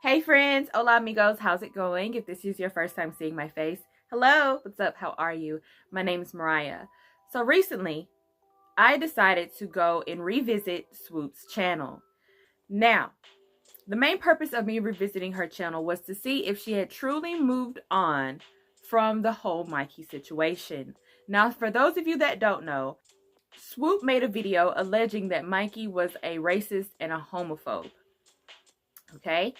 Hey friends, hola amigos, how's it going? If this is your first time seeing my face, hello, what's up, how are you? My name is Mariah. So recently, I decided to go and revisit SWOOP'S channel. Now, the main purpose of me revisiting her channel was to see if she had truly moved on from the whole Mikey situation. Now, for those of you that don't know, Swoop made a video alleging that Mikey was a racist and a homophobe. Okay?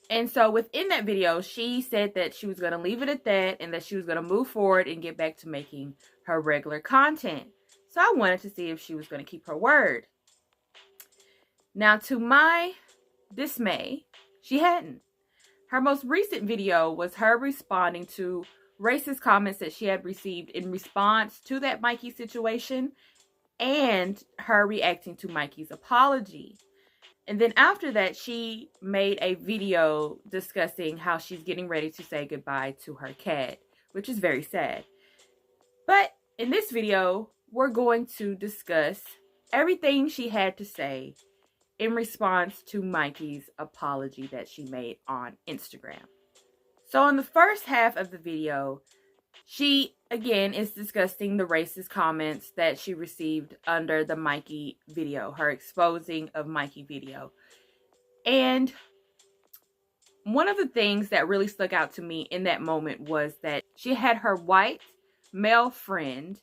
And so within that video, she said that she was going to leave it at that and that she was going to move forward and get back to making her regular content. So I wanted to see if she was going to keep her word. Now, to my dismay, she hadn't. Her most recent video was her responding to racist comments that she had received in response to that Mikey situation and her reacting to Mikey's apology. And then after that, she made a video discussing how she's getting ready to say goodbye to her cat, which is very sad. But in this video, we're going to discuss everything she had to say in response to Mikey's apology that she made on Instagram. So in the first half of the video, she, again, is discussing the racist comments that she received under the Mikey video, her exposing of Mikey video. And one of the things that really stuck out to me in that moment was that she had her white male friend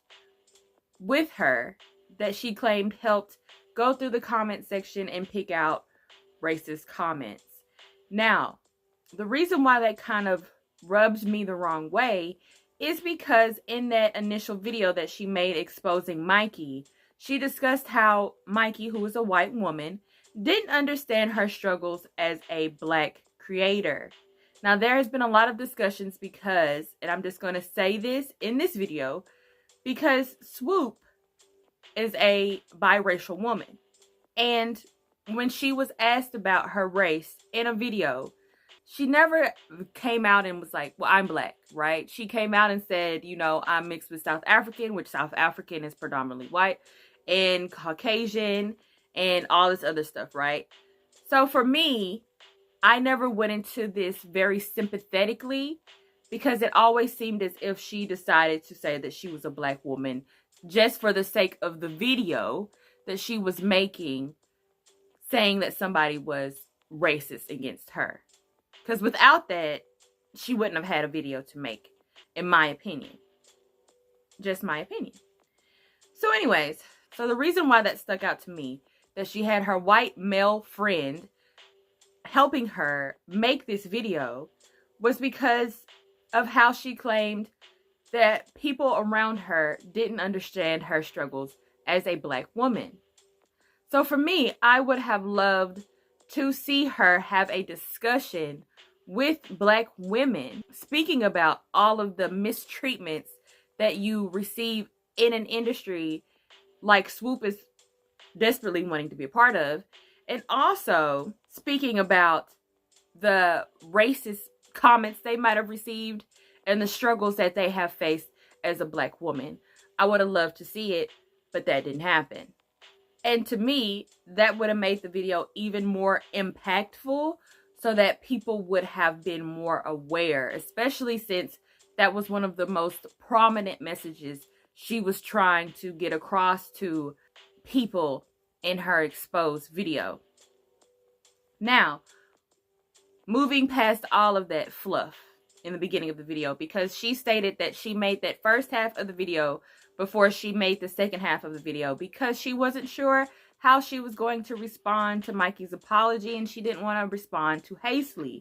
with her that she claimed helped go through the comment section and pick out racist comments. Now, the reason why that kind of rubs me the wrong way is because in that initial video that she made exposing Mikey, she discussed how Mikey, who was a white woman, didn't understand her struggles as a black creator. Now, there has been a lot of discussions because, and I'm just going to say this in this video, because Swoop is a biracial woman. And when she was asked about her race in a video, she never came out and was like, well, I'm black, right? She came out and said, you know, I'm mixed with South African, which South African is predominantly white, and Caucasian, and all this other stuff, right? So for me, I never went into this very sympathetically because it always seemed as if she decided to say that she was a black woman just for the sake of the video that she was making, saying that somebody was racist against her. Because without that, she wouldn't have had a video to make, in my opinion. Just my opinion. So anyways, so the reason why that stuck out to me, that she had her white male friend helping her make this video, was because of how she claimed that people around her didn't understand her struggles as a black woman. So for me, I would have loved to see her have a discussion with black women, speaking about all of the mistreatments that you receive in an industry like Swoop is desperately wanting to be a part of, and also speaking about the racist comments they might have received and the struggles that they have faced as a black woman. I would have loved to see it, but that didn't happen. And to me, that would have made the video even more impactful so that people would have been more aware, especially since that was one of the most prominent messages she was trying to get across to people in her exposed video. Now, moving past all of that fluff in the beginning of the video, because she stated that she made that first half of the video before she made the second half of the video because she wasn't sure how she was going to respond to Mikey's apology and she didn't want to respond too hastily.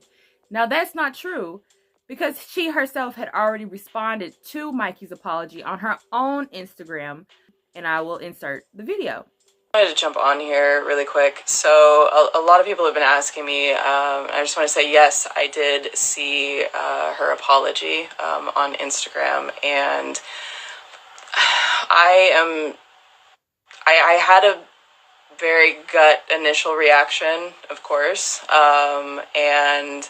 Now, that's not true because she herself had already responded to Mikey's apology on her own Instagram, and I will insert the video. I wanted to jump on here really quick. So a lot of people have been asking me, I just want to say, yes, I did see her apology on Instagram, and I had a very gut initial reaction, of course, and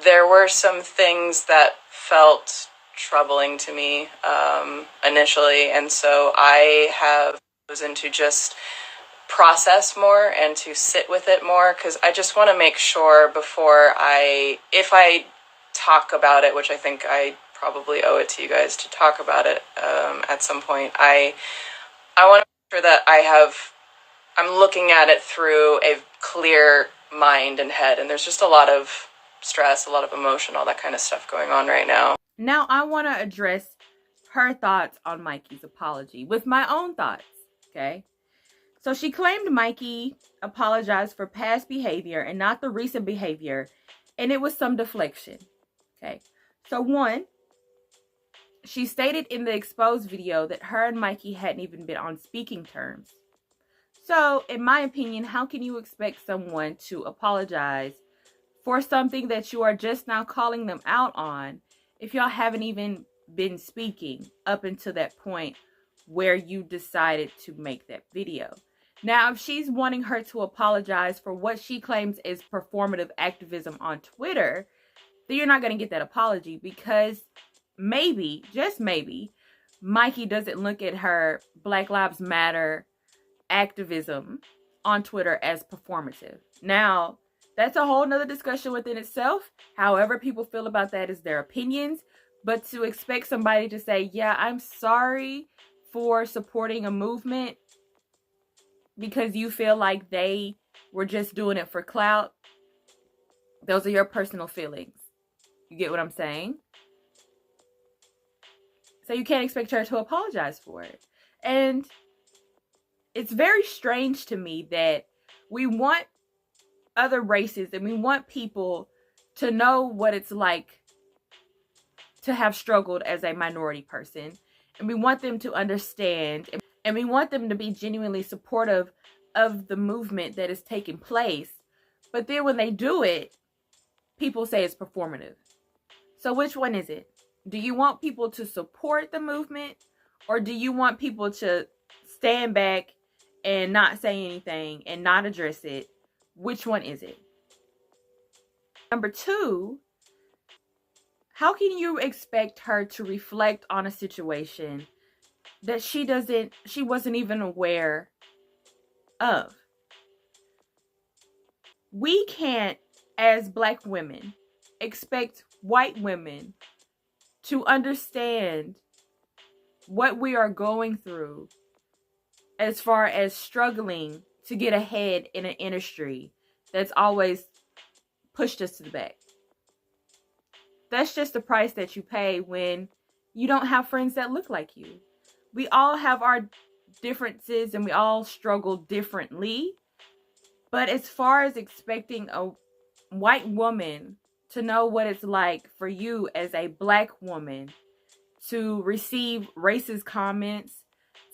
there were some things that felt troubling to me initially, and so I have chosen to just process more and to sit with it more, because I just want to make sure before if I talk about it, which I think I probably owe it to you guys to talk about it at some point, I want to make sure that I'm looking at it through a clear mind and head, and there's just a lot of stress, a lot of emotion, all that kind of stuff going on right now. Now I want to address her thoughts on Mikey's apology with my own thoughts, okay? So she claimed Mikey apologized for past behavior and not the recent behavior, and it was some deflection, okay? So one, she stated in the exposed video that her and Mikey hadn't even been on speaking terms. So, in my opinion, how can you expect someone to apologize for something that you are just now calling them out on if y'all haven't even been speaking up until that point where you decided to make that video? Now, if she's wanting her to apologize for what she claims is performative activism on Twitter, then you're not going to get that apology, because maybe, just maybe, Mikey doesn't look at her Black Lives Matter activism on Twitter as performative. Now, that's a whole nother discussion within itself. However people feel about that is their opinions. But to expect somebody to say, yeah, I'm sorry for supporting a movement because you feel like they were just doing it for clout, those are your personal feelings. You get what I'm saying? So you can't expect her to apologize for it. And it's very strange to me that we want other races and we want people to know what it's like to have struggled as a minority person. And we want them to understand, and we want them to be genuinely supportive of the movement that is taking place. But then when they do it, people say it's performative. So which one is it? Do you want people to support the movement, or do you want people to stand back and not say anything and not address it? Which one is it? Number two, how can you expect her to reflect on a situation that she wasn't even aware of? We can't, as Black women, expect white women to understand what we are going through as far as struggling to get ahead in an industry that's always pushed us to the back. That's just the price that you pay when you don't have friends that look like you. We all have our differences and we all struggle differently. But as far as expecting a white woman to know what it's like for you as a Black woman to receive racist comments,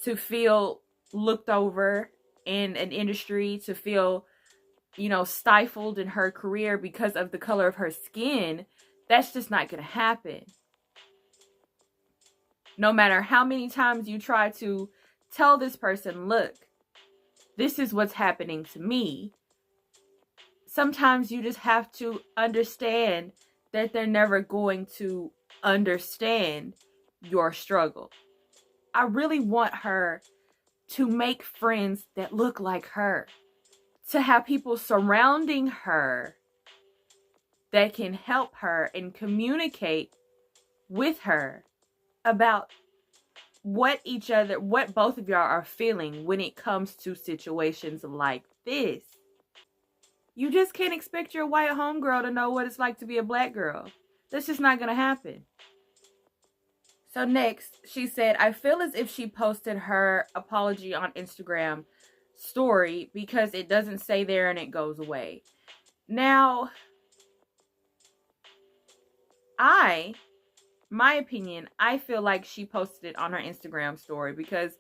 to feel looked over in an industry, to feel, stifled in her career because of the color of her skin, that's just not going to happen. No matter how many times you try to tell this person, look, this is what's happening to me, sometimes you just have to understand that they're never going to understand your struggle. I really want her to make friends that look like her, to have people surrounding her that can help her and communicate with her about what both of y'all are feeling when it comes to situations like this. You just can't expect your white homegirl to know what it's like to be a Black girl. That's just not going to happen. So next, she said, I feel as if she posted her apology on Instagram story because it doesn't stay there and it goes away. Now, my opinion, I feel like she posted it on her Instagram story because,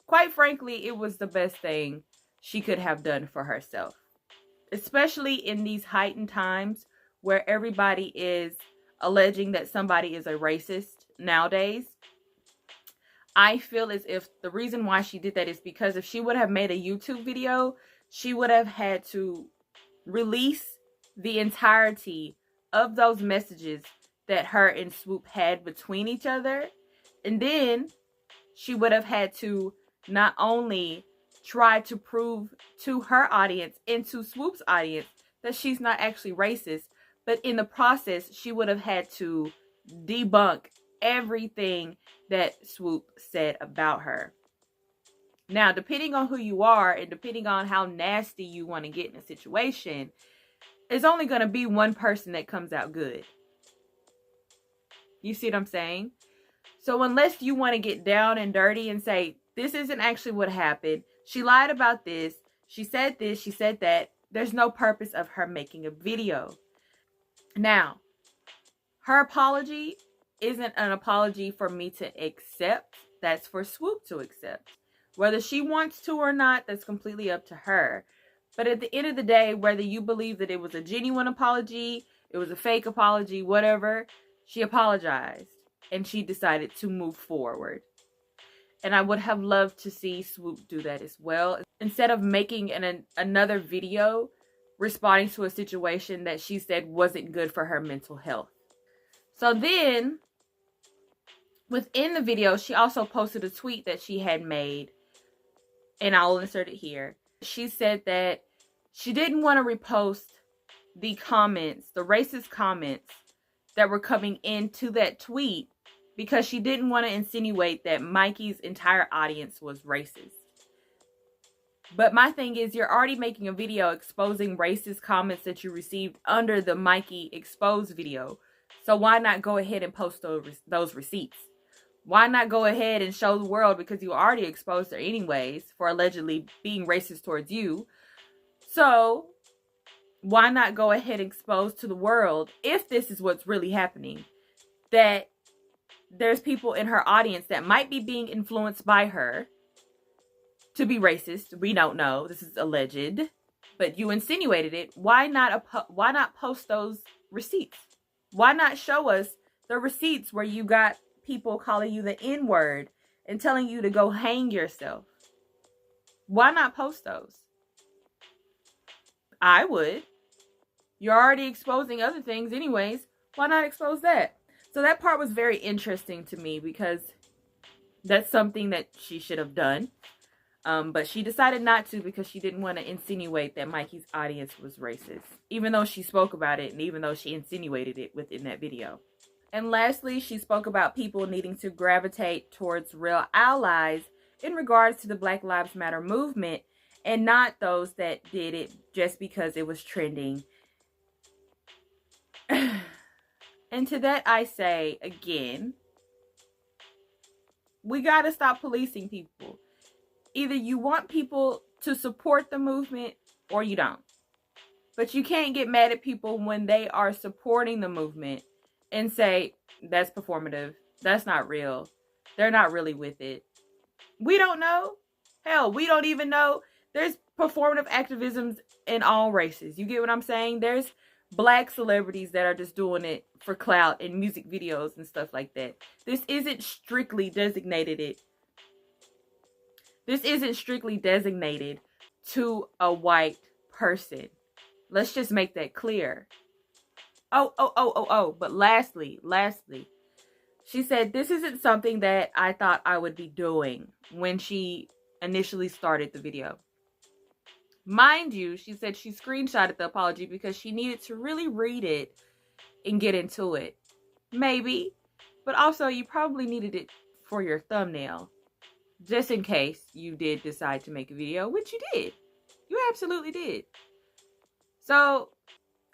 quite frankly, it was the best thing she could have done for herself. Especially in these heightened times where everybody is alleging that somebody is a racist nowadays. I feel as if the reason why she did that is because if she would have made a YouTube video, she would have had to release the entirety of those messages that her and Swoop had between each other. And then she would have had to not only try to prove to her audience and to Swoop's audience that she's not actually racist. But in the process, she would have had to debunk everything that Swoop said about her. Now, depending on who you are and depending on how nasty you want to get in a situation, it's only going to be one person that comes out good. You see what I'm saying? So unless you want to get down and dirty and say, this isn't actually what happened, she lied about this, she said that, there's no purpose of her making a video. Now, her apology isn't an apology for me to accept. That's for Swoop to accept. Whether she wants to or not, that's completely up to her. But at the end of the day, whether you believe that it was a genuine apology, it was a fake apology, whatever, she apologized. And she decided to move forward. And I would have loved to see Swoop do that as well. Instead of making another video responding to a situation that she said wasn't good for her mental health. So then, within the video, she also posted a tweet that she had made. And I'll insert it here. She said that she didn't want to repost the comments, the racist comments that were coming into that tweet because she didn't want to insinuate that Mikey's entire audience was racist. But my thing is, you're already making a video exposing racist comments that you received under the Mikey Exposed video. So why not go ahead and post those receipts? Why not go ahead and show the world, because you already exposed her anyways for allegedly being racist towards you. So why not go ahead and expose to the world, if this is what's really happening, that there's people in her audience that might be being influenced by her to be racist. We don't know. This is alleged. But you insinuated it. Why not post those receipts? Why not show us the receipts where you got people calling you the N-word and telling you to go hang yourself? Why not post those? I would. You're already exposing other things anyways. Why not expose that? So that part was very interesting to me because that's something that she should have done. But she decided not to because she didn't want to insinuate that Mikey's audience was racist. Even though she spoke about it and even though she insinuated it within that video. And lastly, she spoke about people needing to gravitate towards real allies in regards to the Black Lives Matter movement and not those that did it just because it was trending. And to that I say, again, we got to stop policing people. Either you want people to support the movement or you don't. But you can't get mad at people when they are supporting the movement and say, that's performative. That's not real. They're not really with it. We don't know. Hell, we don't even know. There's performative activisms in all races. You get what I'm saying? There's Black celebrities that are just doing it for clout in music videos and stuff like that. This isn't strictly designated to a white person. Let's just make that clear. But lastly, she said this isn't something that I thought I would be doing when she initially started the video. Mind you, she said she screenshotted the apology because she needed to really read it and get into it. Maybe. But also, you probably needed it for your thumbnail. Just in case you did decide to make a video, which you did. You absolutely did. So,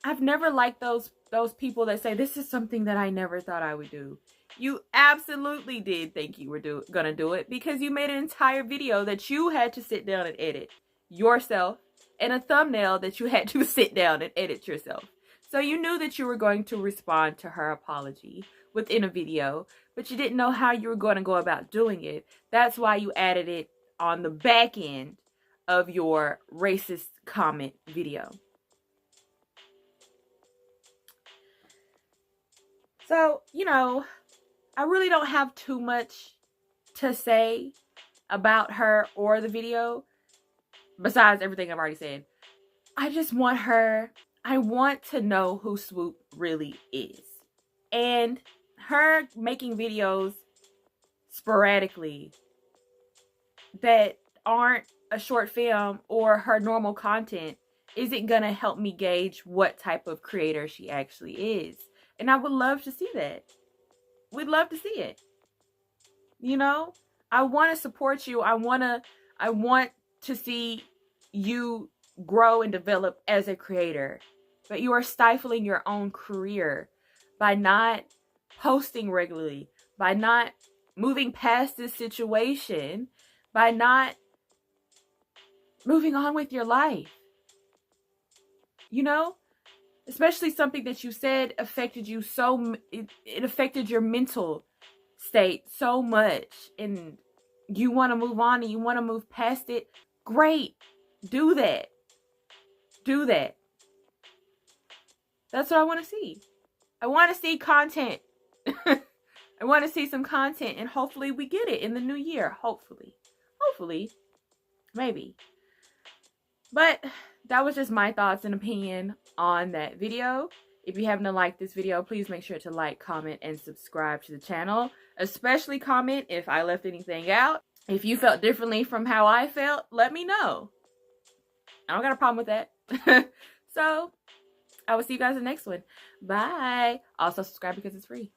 I've never liked those people that say, this is something that I never thought I would do. You absolutely did think you were gonna do it because you made an entire video that you had to sit down and edit yourself and a thumbnail that you had to sit down and edit yourself. So you knew that you were going to respond to her apology within a video, but you didn't know how you were going to go about doing it. That's why you added it on the back end of your racist comment video. So, I really don't have too much to say about her or the video, besides everything I've already said. I just want I want to know who Swoop really is. And her making videos sporadically that aren't a short film or her normal content isn't gonna help me gauge what type of creator she actually is. And I would love to see that. We'd love to see it. You know, I want to support you. I want to see you grow and develop as a creator. But you are stifling your own career by not posting regularly, by not moving past this situation, by not moving on with your life. You know, especially something that you said affected you so, it affected your mental state so much, and you want to move on and you want to move past it. Great. Do that. Do that. That's what I want to see. I want to see content. I want to see some content, and hopefully we get it in the new year. Hopefully. Maybe. But that was just my thoughts and opinion on that video. If you haven't liked this video, please make sure to like, comment, and subscribe to the channel. Especially comment if I left anything out. If you felt differently from how I felt, let me know. I don't got a problem with that. So, I will see you guys in the next one. Bye. Also, subscribe because it's free.